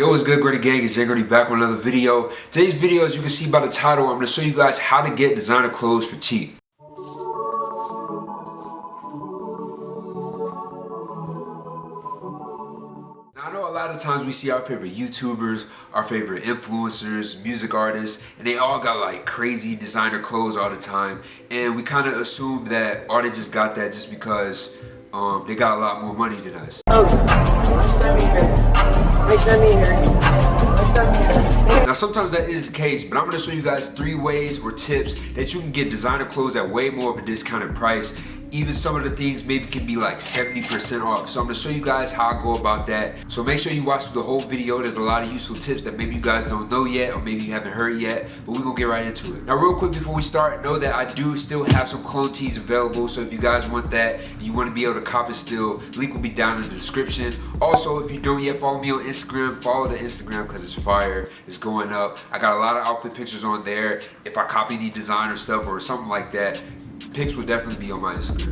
Yo, what's good, Gritty Gang? It's Jay Gritty back with another video. Today's video, as you can see by the title, I'm going to show you guys how to get designer clothes for cheap. Now, I know a lot of times we see our favorite YouTubers, our favorite influencers, music artists, and they all got like crazy designer clothes all the time. And we kind of assume that, they just got that just because they got a lot more money than us. Now sometimes that is the case, but I'm going to show you guys 3 ways or tips that you can get designer clothes at way more of a discounted price. Even some of the things maybe can be like 70% off. So I'm going to show you guys how I go about that. So make sure you watch the whole video. There's a lot of useful tips that maybe you guys don't know yet, or maybe you haven't heard yet, but we're going to get right into it. Now real quick before we start, know that I do still have some clone tees available. So if you guys want that and you want to be able to cop it still, link will be down in the description. Also, if you don't yet follow me on Instagram, follow the Instagram because it's fire. It's going up. I got a lot of outfit pictures on there. If I copy any designer stuff or something like that, pics will definitely be on my Instagram.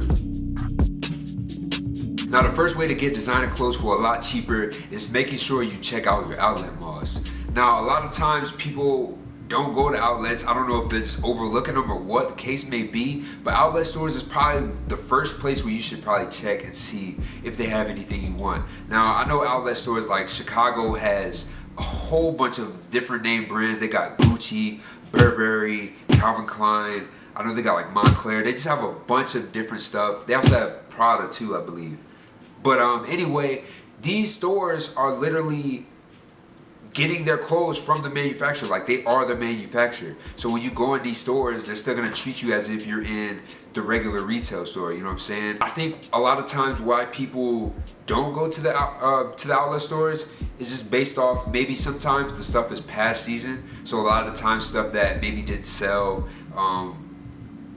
Now the first way to get designer clothes for a lot cheaper is making sure you check out your outlet malls. Now a lot of times people don't go to outlets. I don't know if they're just overlooking them or what the case may be, but outlet stores is probably the first place where you should probably check and see if they have anything you want. Now I know outlet stores like Chicago has a whole bunch of different name brands. They got Gucci, Burberry, Calvin Klein. I know they got like Montclair. They just have a bunch of different stuff. They also have Prada too, I believe. But anyway, these stores are literally getting their clothes from the manufacturer. Like, they are the manufacturer. So when you go in these stores, they're still gonna treat you as if you're in the regular retail store. You know what I'm saying? I think a lot of times why people don't go to the outlet stores is just based off maybe sometimes the stuff is past season. So a lot of the times stuff that maybe didn't sell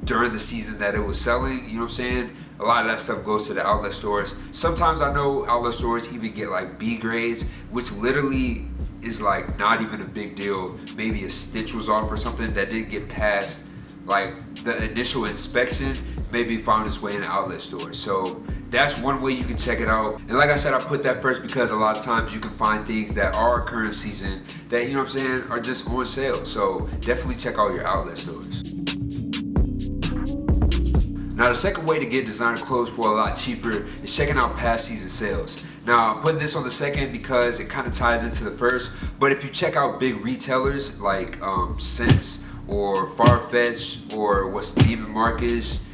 during the season that it was selling, you know what I'm saying? A lot of that stuff goes to the outlet stores. Sometimes I know outlet stores even get like B grades, which literally is like not even a big deal. Maybe a stitch was off or something that didn't get past like the initial inspection, maybe found its way in the outlet store. So that's one way you can check it out. And like I said, I put that first because a lot of times you can find things that are current season that, you know what I'm saying, are just on sale. So definitely check out your outlet stores. Now the second way to get designer clothes for a lot cheaper is checking out past season sales. Now I'm putting this on the second because it kind of ties into the first, but if you check out big retailers like Ssense or Farfetch or what's Neiman Marcus,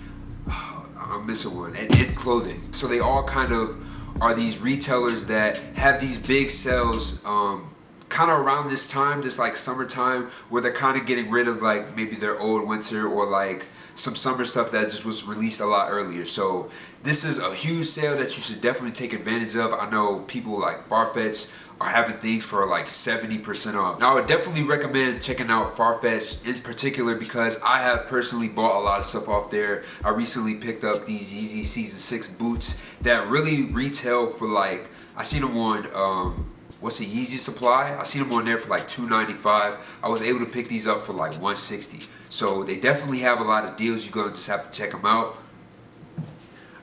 I'm missing one, and In Clothing. So they all kind of are these retailers that have these big sales kind of around this time, this like summertime, where they're kind of getting rid of like maybe their old winter or like some summer stuff that just was released a lot earlier. So this is a huge sale that you should definitely take advantage of. I know people like Farfetch are having things for like 70% off. Now I would definitely recommend checking out Farfetch in particular because I have personally bought a lot of stuff off there. I recently picked up these Yeezy Season 6 boots that really retail for like, I seen them on what's it, Yeezy Supply? I seen them on there for like $2.95. I was able to pick these up for like $160. So they definitely have a lot of deals. You're gonna just have to check them out.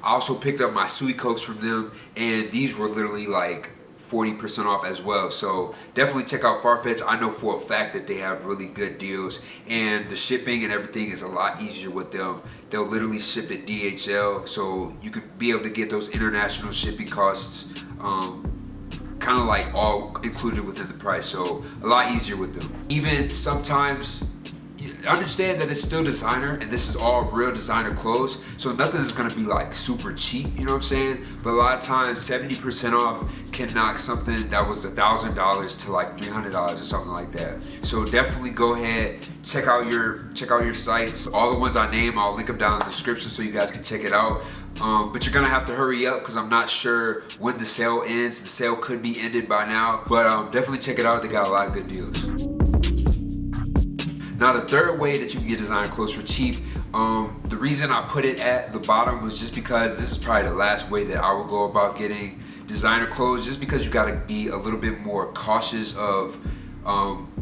I also picked up my Sui Coats from them, and these were literally like 40% off as well. So definitely check out Farfetch. I know for a fact that they have really good deals, and the shipping and everything is a lot easier with them. They'll literally ship it DHL, so you could be able to get those international shipping costs kind of like all included within the price. So a lot easier with them. Even sometimes, understand that it's still designer and this is all real designer clothes, so nothing is going to be like super cheap, you know what I'm saying? But a lot of times 70% off can knock something that was $1,000 to like $300 or something like that. So definitely go ahead, check out your sites. All the ones I name, I'll link them down in the description so you guys can check it out. But you're gonna have to hurry up because I'm not sure when the sale ends. The sale could be ended by now, but definitely check it out. They got a lot of good deals. Now the third way that you can get designer clothes for cheap, the reason I put it at the bottom was just because this is probably the last way that I would go about getting designer clothes, just because you gotta be a little bit more cautious of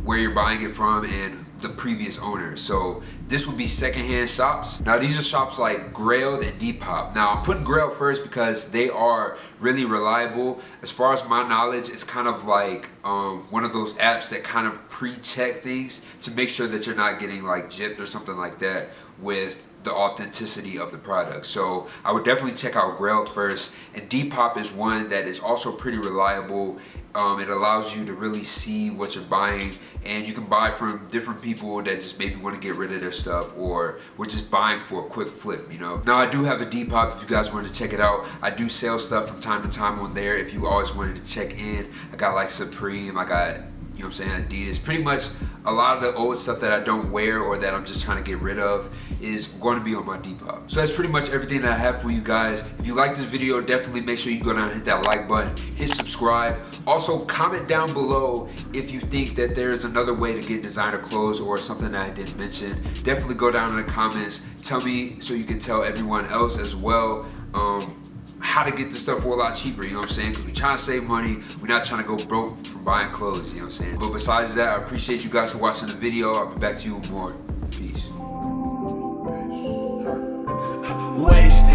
where you're buying it from and the previous owner. So this would be Secondhand Shops. Now these are shops like Grailed and Depop. Now I'm putting Grailed first because they are really reliable. As far as my knowledge, it's kind of like one of those apps that kind of pre-check things to make sure that you're not getting like gypped or something like that with the authenticity of the product. So I would definitely check out Grailed first. And Depop is one that is also pretty reliable. It allows you to really see what you're buying, and you can buy from different people that just maybe want to get rid of their stuff, or we're just buying for a quick flip, you know. Now I do have a Depop if you guys wanted to check it out. I do sell stuff from time to time on there if you always wanted to check in. I got like Supreme, I got, you know what I'm saying, Adidas. Pretty much a lot of the old stuff that I don't wear or that I'm just trying to get rid of is going to be on my Depop. So that's pretty much everything that I have for you guys. If you like this video, definitely make sure you go down and hit that like button, hit subscribe. Also comment down below if you think that there's another way to get designer clothes or something that I didn't mention. Definitely go down in the comments, tell me so you can tell everyone else as well how to get this stuff for a lot cheaper, you know what I'm saying? Because we're trying to save money, we're not trying to go broke from buying clothes, you know what I'm saying? But besides that, I appreciate you guys for watching the video. I'll be back to you with more. Peace. Wasted.